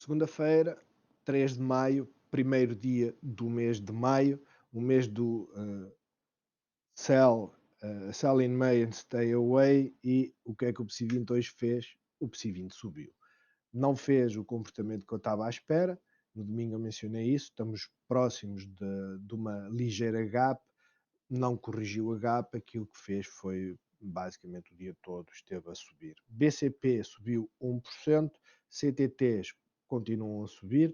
Segunda-feira, 3 de maio, primeiro dia do mês de maio, o mês do Sell in May and Stay Away. E o que é que o PSI 20 hoje fez? O PSI 20 subiu. Não fez o comportamento que eu estava à espera. No domingo eu mencionei isso. Estamos próximos de uma ligeira gap. Não corrigiu a gap. Aquilo que fez foi basicamente o dia todo esteve a subir. BCP subiu 1%, CTTs continuam a subir,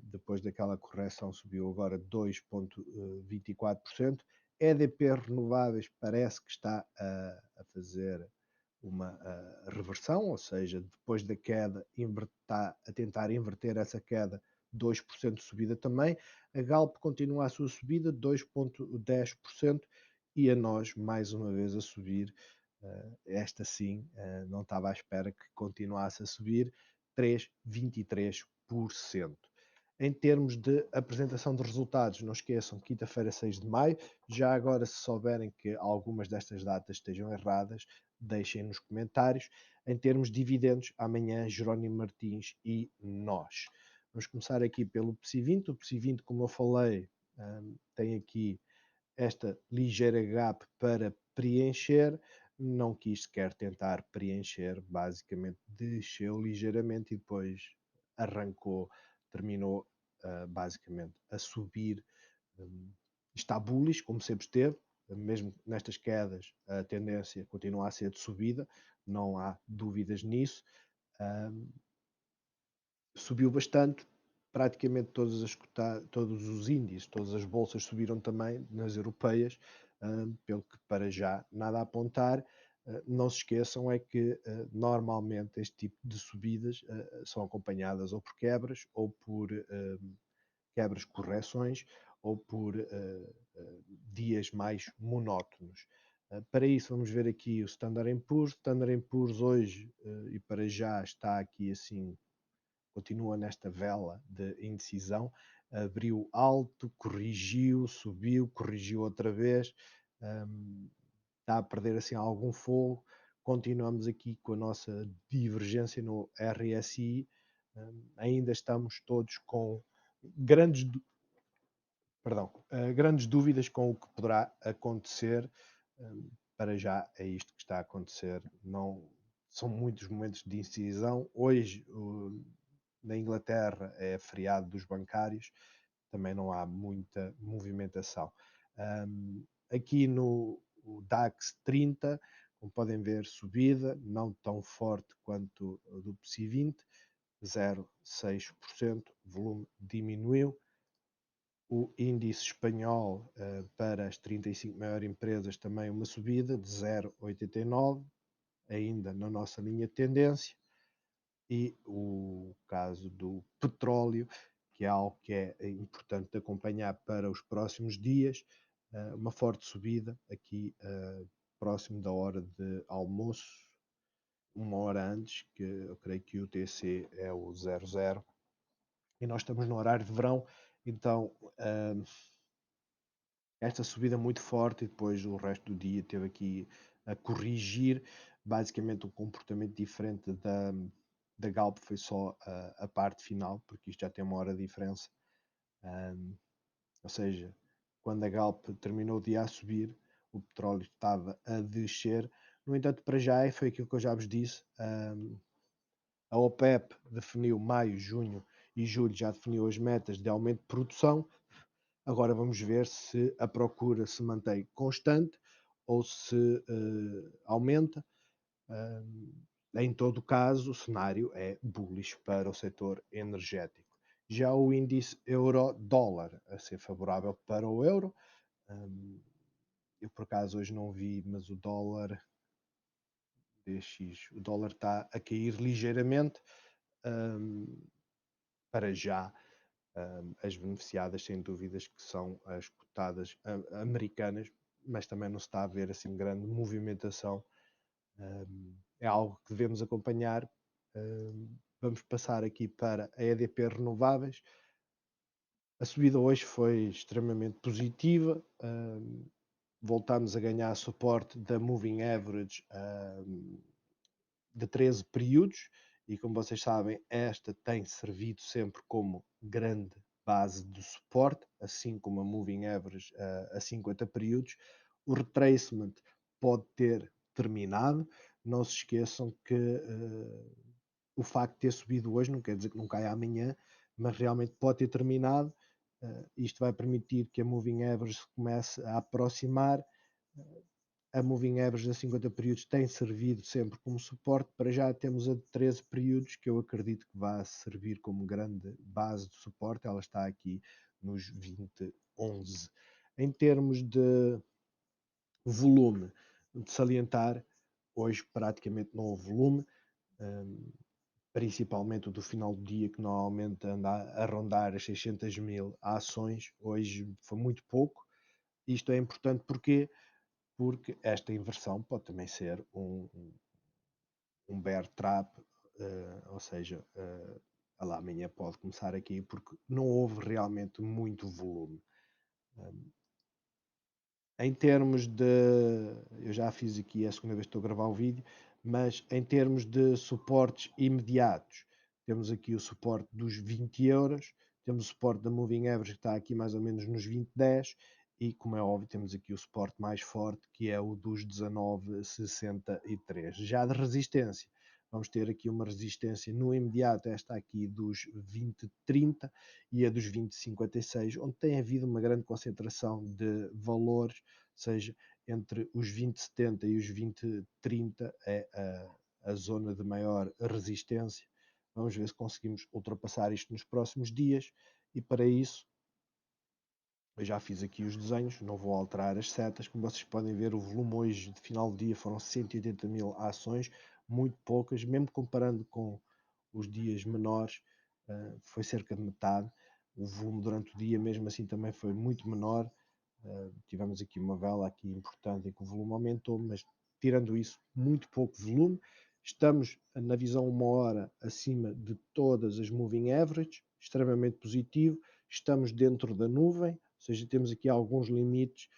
depois daquela correção subiu agora 2,24%. EDP Renováveis parece que está a fazer uma reversão, ou seja, depois da queda está a tentar inverter essa queda, 2% de subida também. A Galp continua a sua subida, 2,10%, e a nós, mais uma vez, a subir. Esta sim, não estava à espera que continuasse a subir, 3,23%. Em termos de apresentação de resultados, não esqueçam, quinta-feira, 6 de maio. Já agora, se souberem que algumas destas datas estejam erradas, deixem nos comentários. Em termos de dividendos, amanhã, Jerónimo Martins e nós. Vamos começar aqui pelo PSI 20. O PSI 20, como eu falei, tem aqui esta ligeira gap para preencher. Não quis sequer tentar preencher, basicamente desceu ligeiramente e depois arrancou, terminou basicamente a subir. Está bullish, como sempre esteve, mesmo nestas quedas a tendência continua a ser de subida, não há dúvidas nisso. Subiu bastante, praticamente todos os índices, todas as bolsas subiram também, nas europeias, pelo que para já nada a apontar. Não se esqueçam é que normalmente este tipo de subidas são acompanhadas ou por quebras, ou por quebras, correções, ou por dias mais monótonos. Para isso vamos ver aqui o Standard Poor's. Standard Poor's hoje e para já está aqui assim, continua nesta vela de indecisão. Abriu alto, corrigiu, subiu, corrigiu outra vez, está a perder assim algum fogo. Continuamos aqui com a nossa divergência no RSI. Ainda estamos todos com grandes, grandes dúvidas com o que poderá acontecer. Para já é isto que está a acontecer. Não, são muitos momentos de indecisão. Hoje, na Inglaterra, é feriado dos bancários, também não há muita movimentação. Aqui no DAX 30, como podem ver, subida, não tão forte quanto a do PSI 20, 0,6%, volume diminuiu. O índice espanhol para as 35 maiores empresas também uma subida de 0,89, ainda na nossa linha de tendência. E o caso do petróleo, que é algo que é importante de acompanhar para os próximos dias, uma forte subida aqui próximo da hora de almoço, uma hora antes, que eu creio que o UTC é o 00, e nós estamos no horário de verão, então esta subida muito forte, e depois o resto do dia teve aqui a corrigir, basicamente um comportamento diferente da Galp, foi só a parte final, porque isto já tem uma hora de diferença. Ou seja, quando a Galp terminou o dia a subir, o petróleo estava a descer. No entanto, para já foi aquilo que eu já vos disse. A OPEP definiu maio, junho e julho, já definiu as metas de aumento de produção. Agora vamos ver se a procura se mantém constante ou se aumenta. Em todo caso, o cenário é bullish para o setor energético. Já o índice euro-dólar a ser favorável para o euro. Eu por acaso hoje não vi, mas o dólar DX, o dólar está a cair ligeiramente. Para já, as beneficiadas, sem dúvidas, que são as cotadas americanas, mas também não se está a ver assim grande movimentação. É algo que devemos acompanhar. Vamos passar aqui para a EDP Renováveis. A subida hoje foi extremamente positiva. Voltamos a ganhar suporte da Moving Average de 13 períodos e como vocês sabem, esta tem servido sempre como grande base de suporte, assim como a Moving Average a 50 períodos. O retracement pode ter terminado. Não se esqueçam que o facto de ter subido hoje não quer dizer que não caia amanhã, mas realmente pode ter terminado. Isto vai permitir que a Moving Average se comece a aproximar. A Moving Average a 50 períodos tem servido sempre como suporte. Para já temos a de 13 períodos, que eu acredito que vai servir como grande base de suporte. Ela está aqui nos 20,11. Em termos de volume, de salientar, hoje praticamente não houve volume, principalmente o do final do dia, que normalmente anda a rondar as 600 mil ações. Hoje foi muito pouco. Isto é importante porque esta inversão pode também ser um bear trap, ou seja, lá amanhã pode começar aqui, porque não houve realmente muito volume. Em termos de. Eu já fiz aqui, é a segunda vez que estou a gravar o vídeo, mas em termos de suportes imediatos, temos aqui o suporte dos 20 euros, temos o suporte da Moving Average que está aqui mais ou menos nos 20,10 e, como é óbvio, temos aqui o suporte mais forte que é o dos 19,63. Já de resistência, vamos ter aqui uma resistência no imediato, esta aqui dos 20,30 e a dos 20,56, onde tem havido uma grande concentração de valores, seja entre os 20,70 e os 20,30 é a zona de maior resistência. Vamos ver se conseguimos ultrapassar isto nos próximos dias e para isso eu já fiz aqui os desenhos, não vou alterar as setas. Como vocês podem ver, o volume hoje de final do dia foram 180 mil ações, muito poucas, mesmo comparando com os dias menores, foi cerca de metade. O volume durante o dia, mesmo assim, também foi muito menor. Tivemos aqui uma vela aqui importante em que o volume aumentou, mas tirando isso, muito pouco volume. Estamos na visão 1 hora acima de todas as moving average, extremamente positivo. Estamos dentro da nuvem, ou seja, temos aqui alguns limites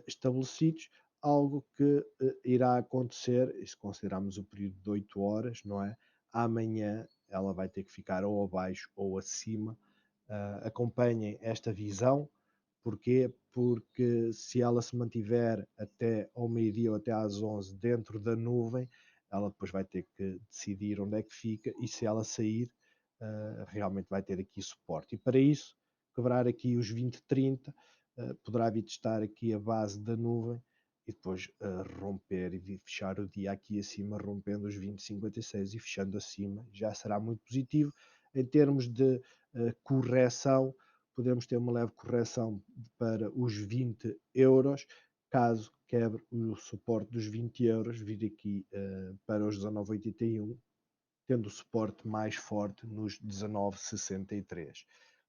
estabelecidos, algo que irá acontecer, e se considerarmos o período de 8 horas, não é? Amanhã ela vai ter que ficar ou abaixo ou acima. Acompanhem esta visão. Porquê? Porque se ela se mantiver até ao meio-dia ou até às 11 dentro da nuvem, ela depois vai ter que decidir onde é que fica e se ela sair, realmente vai ter aqui suporte. E para isso, quebrar aqui os 20,30, poderá vir testar aqui a base da nuvem e depois romper e fechar o dia aqui acima, rompendo os 20,56 e fechando acima, já será muito positivo. Em termos de correção, podemos ter uma leve correção para os 20 euros, caso quebre o suporte dos 20 euros, vir aqui para os 19,81, tendo o suporte mais forte nos 19,63.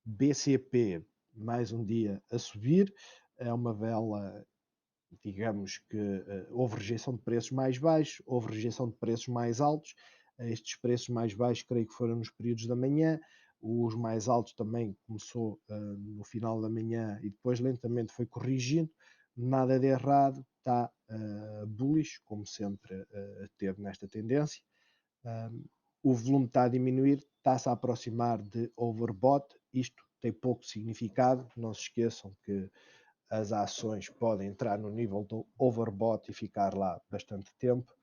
BCP, mais um dia a subir, é uma vela, digamos que houve rejeição de preços mais baixos, houve rejeição de preços mais altos. Estes preços mais baixos creio que foram nos períodos da manhã, os mais altos também começou no final da manhã e depois lentamente foi corrigindo. Nada de errado, está bullish, como sempre teve nesta tendência. O volume está a diminuir, está-se a aproximar de overbought. Isto tem pouco significado, não se esqueçam que as ações podem entrar no nível do overbought e ficar lá bastante tempo.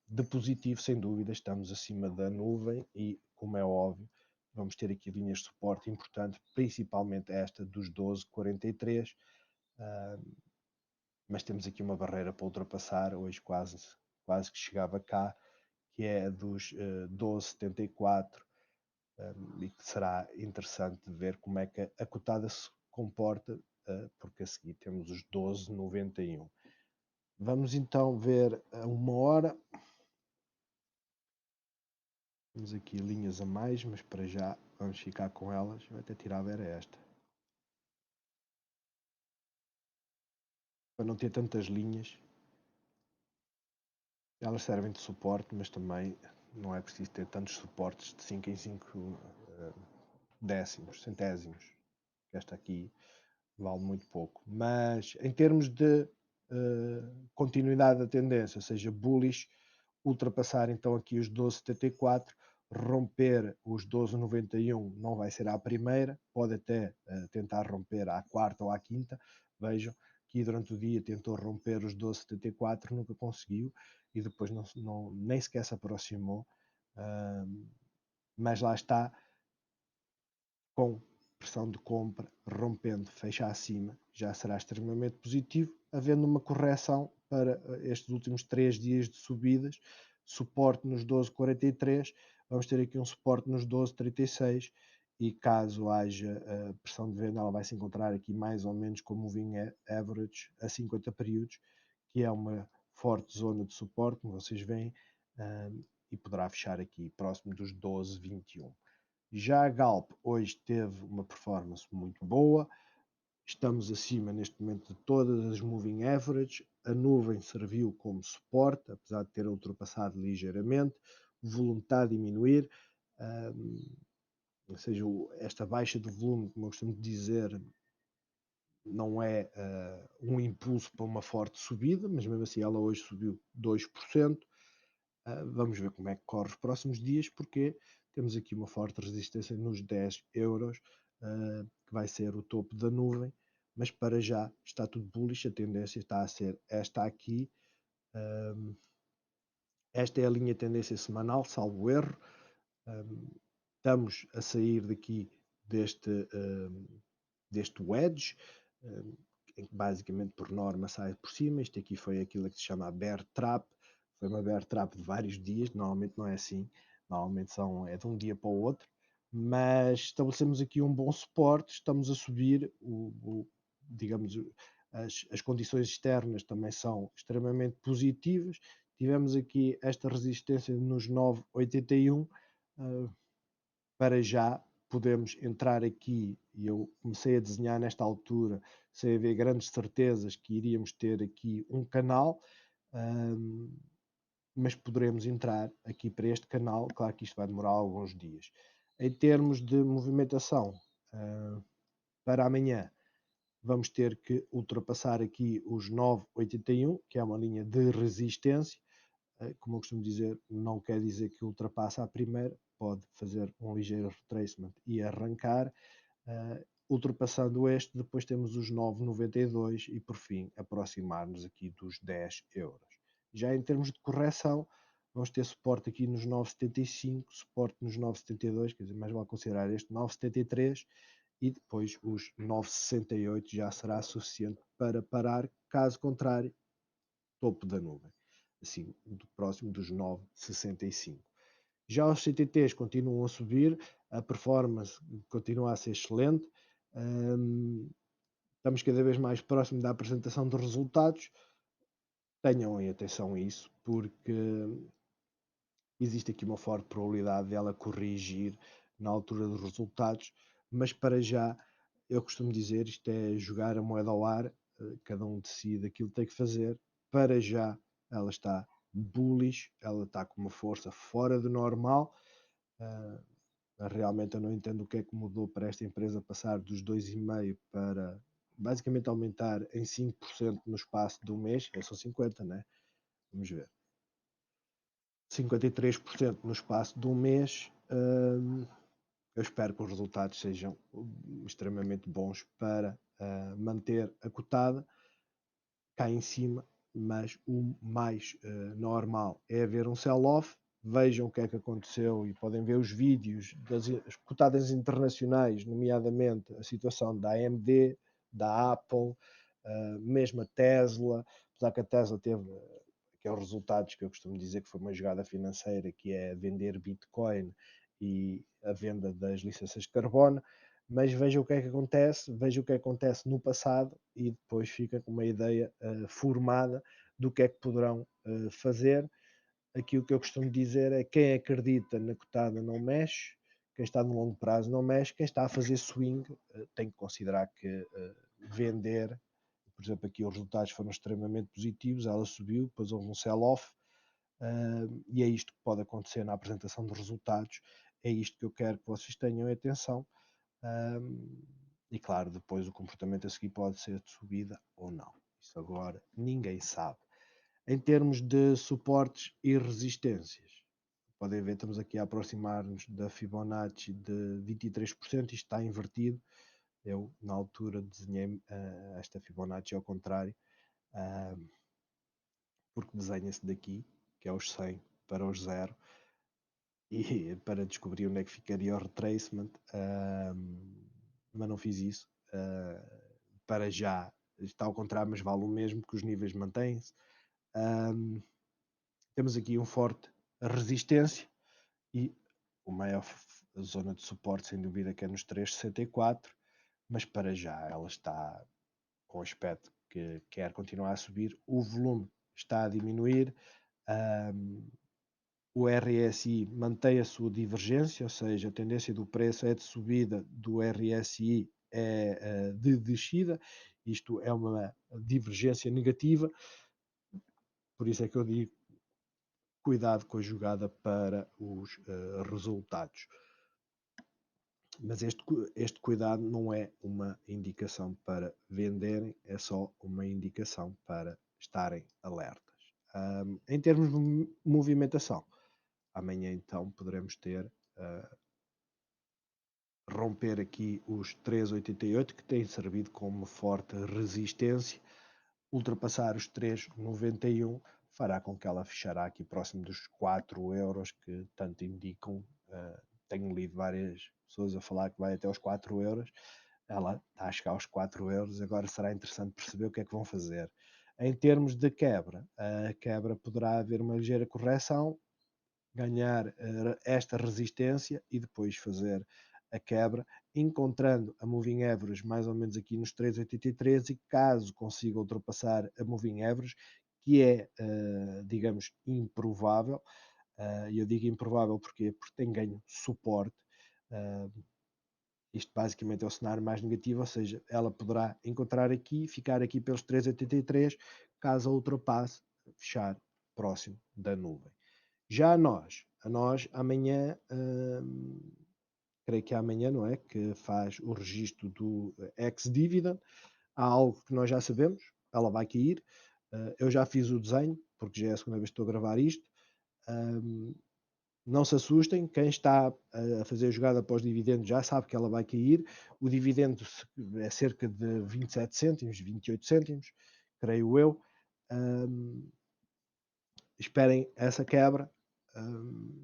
De positivo, sem dúvida, estamos acima da nuvem e, como é óbvio, vamos ter aqui linhas de suporte importantes, principalmente esta dos 12,43, mas temos aqui uma barreira para ultrapassar, hoje quase que chegava cá, que é a dos 12,74, e que será interessante ver como é que a cotada se comporta, porque a seguir temos os 12,91. Vamos então ver a 1 hora. Temos aqui linhas a mais, mas para já vamos ficar com elas. Vou até tirar a ver esta. Para não ter tantas linhas. Elas servem de suporte, mas também não é preciso ter tantos suportes de 5 em 5 décimos, centésimos. Esta aqui vale muito pouco. Mas em termos de continuidade da tendência, ou seja, bullish, ultrapassar então aqui os 12,74, romper os 12,91 não vai ser à primeira, pode até tentar romper à quarta ou à quinta. Vejam que durante o dia tentou romper os 12,74, nunca conseguiu e depois nem sequer se aproximou. Mas lá está, com pressão de compra, rompendo, fecha acima, já será extremamente positivo, havendo uma correção para estes últimos 3 dias de subidas, suporte nos 12,43, vamos ter aqui um suporte nos 12,36 e caso haja pressão de venda, ela vai se encontrar aqui mais ou menos com o moving average a 50 períodos, que é uma forte zona de suporte, como vocês veem, e poderá fechar aqui próximo dos 12,21. Já a Galp hoje teve uma performance muito boa, estamos acima neste momento de todas as moving average, a nuvem serviu como suporte, apesar de ter ultrapassado ligeiramente, o volume está a diminuir, ou seja, esta baixa do volume, como eu costumo dizer, não é um impulso para uma forte subida, mas mesmo assim ela hoje subiu 2%. Vamos ver como é que corre os próximos dias, porque temos aqui uma forte resistência nos 10 euros, que vai ser o topo da nuvem, mas para já está tudo bullish, a tendência está a ser esta aqui. Esta é a linha tendência semanal, salvo erro. Estamos a sair daqui deste wedge, em que basicamente por norma sai por cima. Isto aqui foi aquilo que se chama bear trap, foi uma bear trap de vários dias, normalmente não é assim, normalmente é de um dia para o outro, mas estabelecemos aqui um bom suporte, estamos a subir, digamos, as condições externas também são extremamente positivas, tivemos aqui esta resistência nos 9,81, para já podemos entrar aqui, e eu comecei a desenhar nesta altura, sem haver grandes certezas que iríamos ter aqui um canal, mas poderemos entrar aqui para este canal, claro que isto vai demorar alguns dias. Em termos de movimentação, para amanhã, vamos ter que ultrapassar aqui os 9,81, que é uma linha de resistência, como eu costumo dizer, não quer dizer que ultrapassa a primeira, pode fazer um ligeiro retracement e arrancar, ultrapassando este, depois temos os 9,92 e por fim aproximar-nos aqui dos 10 euros. Já em termos de correção, vamos ter suporte aqui nos 9,75, suporte nos 9,72, quer dizer, mais vale considerar este 9,73 e depois os 9,68 já será suficiente para parar, caso contrário, topo da nuvem, assim, próximo dos 9,65. Já os CTTs continuam a subir, a performance continua a ser excelente, estamos cada vez mais próximo da apresentação de resultados. Tenham em atenção a isso, porque existe aqui uma forte probabilidade dela corrigir na altura dos resultados, mas para já, eu costumo dizer, isto é jogar a moeda ao ar, cada um decide aquilo que tem que fazer. Para já, ela está bullish, ela está com uma força fora do normal. Realmente eu não entendo o que é que mudou para esta empresa passar dos 2,5 para basicamente aumentar em 5% no espaço de um mês. São 50, né? Vamos ver. 53% no espaço de um mês. Eu espero que os resultados sejam extremamente bons para manter a cotada cá em cima, mas o mais normal é haver um sell-off. Vejam o que é que aconteceu e podem ver os vídeos das cotadas internacionais, nomeadamente a situação da AMD, da Apple, mesmo a Tesla, apesar que a Tesla teve aqueles resultados que eu costumo dizer que foi uma jogada financeira, que é vender Bitcoin e a venda das licenças de carbono, mas veja o que é que acontece, veja o que acontece no passado e depois fica com uma ideia formada do que é que poderão fazer. Aquilo que eu costumo dizer é quem acredita na cotada não mexe, quem está no longo prazo não mexe, quem está a fazer swing tem que considerar que vender, por exemplo, aqui os resultados foram extremamente positivos, ela subiu, depois houve um sell-off, e é isto que pode acontecer na apresentação de resultados, é isto que eu quero que vocês tenham atenção. E claro, depois o comportamento a seguir pode ser de subida ou não. Isso agora ninguém sabe. Em termos de suportes e resistências, podem ver, estamos aqui a aproximar-nos da Fibonacci de 23%, isto está invertido. Eu, na altura, desenhei esta Fibonacci ao contrário, uh, porque desenha-se daqui, que é os 100 para os 0, e para descobrir onde é que ficaria o retracement, mas não fiz isso. Para já está ao contrário, mas vale o mesmo, que os níveis mantêm-se. Temos aqui um forte resistência e o maior zona de suporte, sem dúvida, que é nos 3,64, mas para já ela está com aspecto que quer continuar a subir. O volume está a diminuir. O RSI mantém a sua divergência, ou seja, a tendência do preço é de subida, do RSI é de descida. Isto é uma divergência negativa, por isso é que eu digo cuidado com a jogada para os resultados. Mas este cuidado não é uma indicação para venderem, é só uma indicação para estarem alertas. Em termos de movimentação, amanhã então poderemos ter romper aqui os 3,88, que têm servido como forte resistência. Ultrapassar os 3,91 fará com que ela fechará aqui próximo dos 4 euros, que tanto indicam. Tenho lido várias pessoas a falar que vai até aos 4 euros. Ela está a chegar aos 4 euros. Agora será interessante perceber o que é que vão fazer. Em termos de quebra, a quebra poderá haver uma ligeira correção, ganhar esta resistência e depois fazer a quebra, encontrando a Moving Average mais ou menos aqui nos 3,83, e caso consiga ultrapassar a Moving Average, que é, digamos, improvável. E eu digo improvável porque tem ganho suporte. Isto basicamente é o cenário mais negativo, ou seja, ela poderá encontrar aqui, ficar aqui pelos 3,83, caso a ultrapasse, fechar próximo da nuvem. Já a nós amanhã, creio que é amanhã, não é? Que faz o registro do ex-dividend. Há algo que nós já sabemos, ela vai cair. Eu já fiz o desenho, porque já é a segunda vez que estou a gravar isto. Não se assustem, quem está a fazer a jogada após dividendos já sabe que ela vai cair. O dividendo é cerca de 27 cêntimos, 28 cêntimos, creio eu. Esperem essa quebra.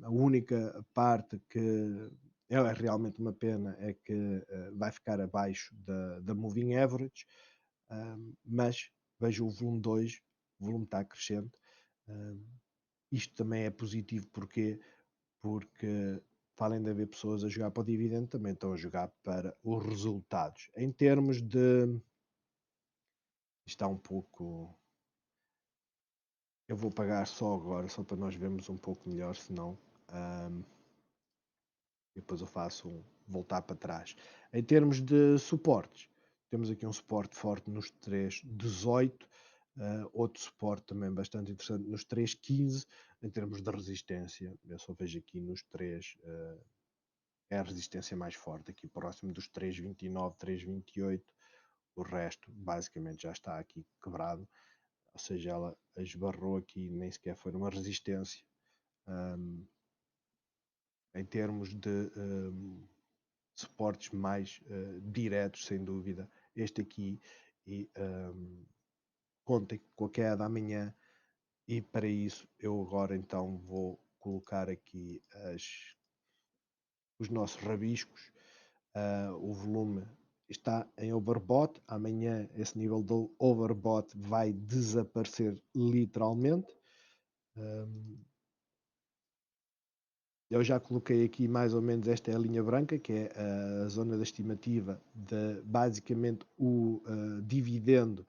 A única parte que é realmente uma pena é que vai ficar abaixo da Moving Average, mas vejo o volume 2, o volume está crescente. Isto também é positivo porque além de haver pessoas a jogar para o dividendo, também estão a jogar para os resultados. Em termos de... Está um pouco... Eu vou pagar só agora, só para nós vermos um pouco melhor, senão... E depois eu faço voltar para trás. Em termos de suportes, temos aqui um suporte forte nos 3,18, outro suporte também bastante interessante nos 3,15. Em termos de resistência, eu só vejo aqui nos 3, é a resistência mais forte, aqui próximo dos 3,29, 3,28. O resto basicamente já está aqui quebrado, ou seja, ela esbarrou aqui, nem sequer foi uma resistência. Em termos de suportes mais diretos, sem dúvida, este aqui, e contem com a queda amanhã, e para isso eu agora então vou colocar aqui os nossos rabiscos. O volume está em overbought, amanhã esse nível do overbought vai desaparecer literalmente. Eu já coloquei aqui mais ou menos, esta é a linha branca, que é a zona da estimativa de basicamente o dividendo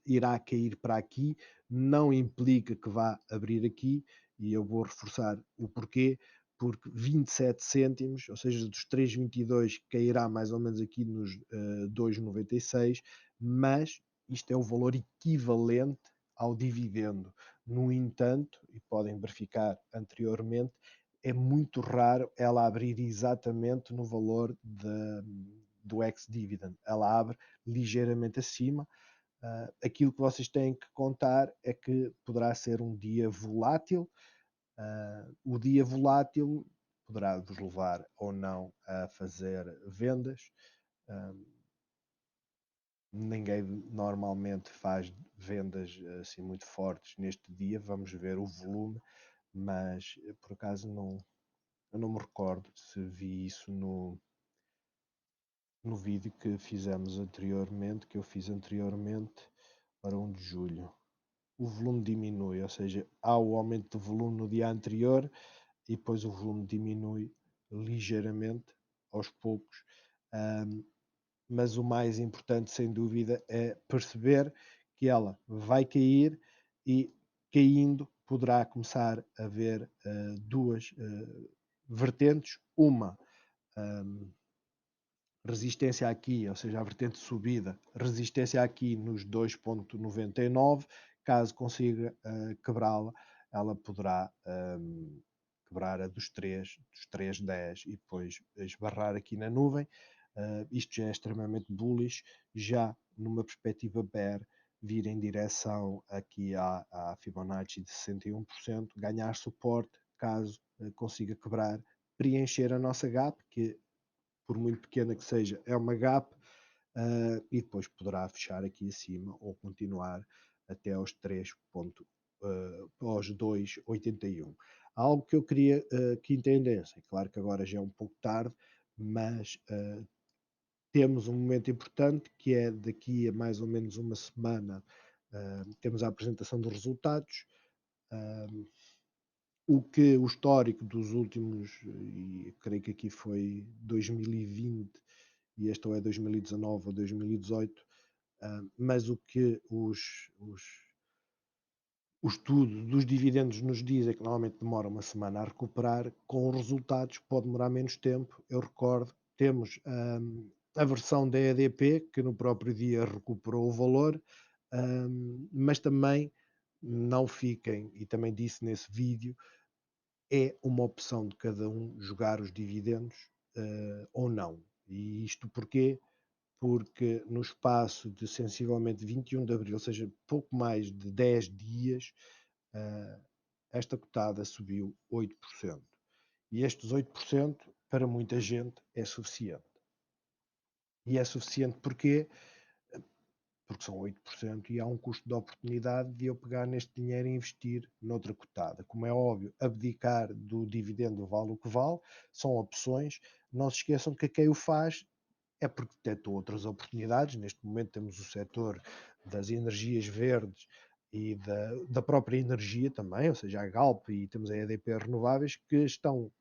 irá cair para aqui. Não implica que vá abrir aqui, e eu vou reforçar o porquê, porque 27 cêntimos, ou seja, dos 3,22 cairá mais ou menos aqui nos 2,96, mas isto é o valor equivalente ao dividendo. No entanto, e podem verificar anteriormente, é muito raro ela abrir exatamente no valor do ex-dividend. Ela abre ligeiramente acima, Aquilo que vocês têm que contar é que poderá ser um dia volátil. O dia volátil poderá vos levar ou não a fazer vendas. Ah, Ninguém normalmente faz vendas assim muito fortes neste dia. Vamos ver o volume, mas por acaso eu não me recordo se vi isso no vídeo que fizemos anteriormente, que eu fiz anteriormente para 1 de julho. O volume diminui, ou seja, há o aumento de volume no dia anterior e depois o volume diminui ligeiramente aos poucos. Mas o mais importante, sem dúvida, é perceber que ela vai cair e, caindo, poderá começar a haver duas vertentes. Uma, um, resistência aqui, ou seja, a vertente de subida, resistência aqui nos 2,99. Caso consiga quebrá-la, ela poderá quebrar a dos 3,10 e depois esbarrar aqui na nuvem. Isto já é extremamente bullish, já numa perspectiva bear, vir em direção aqui à Fibonacci de 61%, ganhar suporte, caso consiga quebrar, preencher a nossa gap, que por muito pequena que seja, é uma gap, e depois poderá fechar aqui acima ou continuar até aos 3 ponto, aos 2,81. Algo que eu queria que entendessem, claro que agora já é um pouco tarde, mas temos um momento importante que é daqui a mais ou menos uma semana, temos a apresentação dos resultados. O histórico dos últimos, e creio que aqui foi 2020 e este ou é 2019 ou 2018, mas o que o estudo dos dividendos nos diz é que normalmente demora uma semana a recuperar. Com os resultados pode demorar menos tempo. Eu recordo, temos a versão da EDP, que no próprio dia recuperou o valor, mas também não fiquem, e também disse nesse vídeo, é uma opção de cada um jogar os dividendos ou não. E isto porquê? Porque no espaço de sensivelmente 21 de abril, ou seja, pouco mais de 10 dias, uh, esta cotada subiu 8%. E estes 8% para muita gente é suficiente. E é suficiente porquê? Porque são 8% e há um custo de oportunidade de eu pegar neste dinheiro e investir noutra cotada. Como é óbvio, abdicar do dividendo vale o que vale, são opções. Não se esqueçam que quem o faz é porque detectou outras oportunidades. Neste momento temos o setor das energias verdes e da própria energia também, ou seja, a Galp e temos a EDP Renováveis, que estão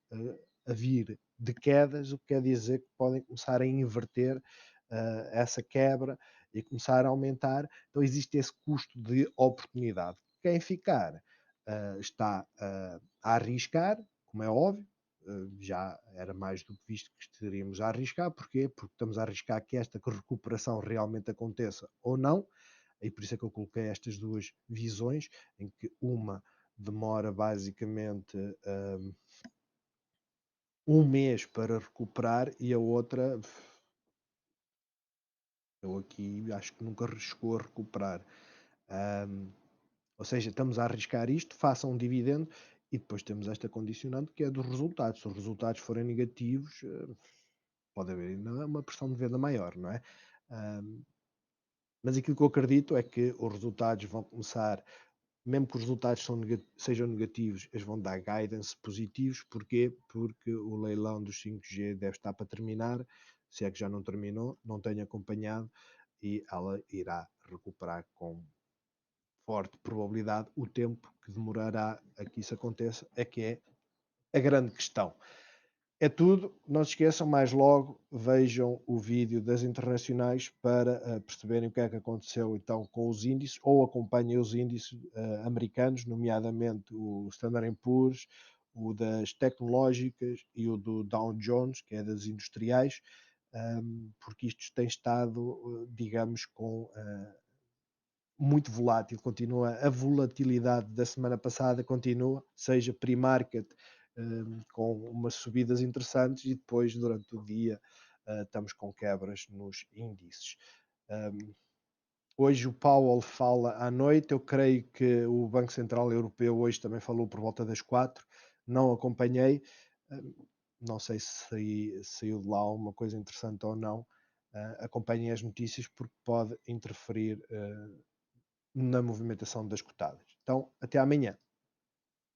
a vir de quedas, o que quer dizer que podem começar a inverter essa quebra e começar a aumentar. Então existe esse custo de oportunidade. Quem ficar está a arriscar, como é óbvio, já era mais do que visto que estaríamos a arriscar. Porquê? Porque estamos a arriscar que esta recuperação realmente aconteça ou não, e por isso é que eu coloquei estas duas visões, em que uma demora basicamente um mês para recuperar e a outra, eu aqui acho que nunca chegou a recuperar. Ou seja, estamos a arriscar isto, façam um dividendo e depois temos esta condicionante que é dos resultados. Se os resultados forem negativos, pode haver ainda uma pressão de venda maior, não é? Mas aquilo que eu acredito é que os resultados vão começar, mesmo que os resultados sejam negativos, eles vão dar guidance positivos. Porquê? Porque o leilão dos 5G deve estar para terminar, se é que já não terminou, não tenho acompanhado, e ela irá recuperar com forte probabilidade. O tempo que demorará a que isso aconteça é que é a grande questão. É tudo, não se esqueçam, mais logo vejam o vídeo das internacionais para perceberem o que é que aconteceu então com os índices, ou acompanhem os índices americanos, nomeadamente o Standard Poor's, o das tecnológicas e o do Dow Jones, que é das industriais, porque isto tem estado, digamos, com muito volátil, continua a volatilidade da semana passada, continua, seja pre-market com umas subidas interessantes e depois durante o dia estamos com quebras nos índices. Hoje o Powell fala à noite, eu creio que o Banco Central Europeu hoje também falou por volta das 4. Não acompanhei, hum, não sei se saiu de lá alguma coisa interessante ou não. Acompanhem as notícias porque pode interferir, na movimentação das cotadas. Então, até amanhã.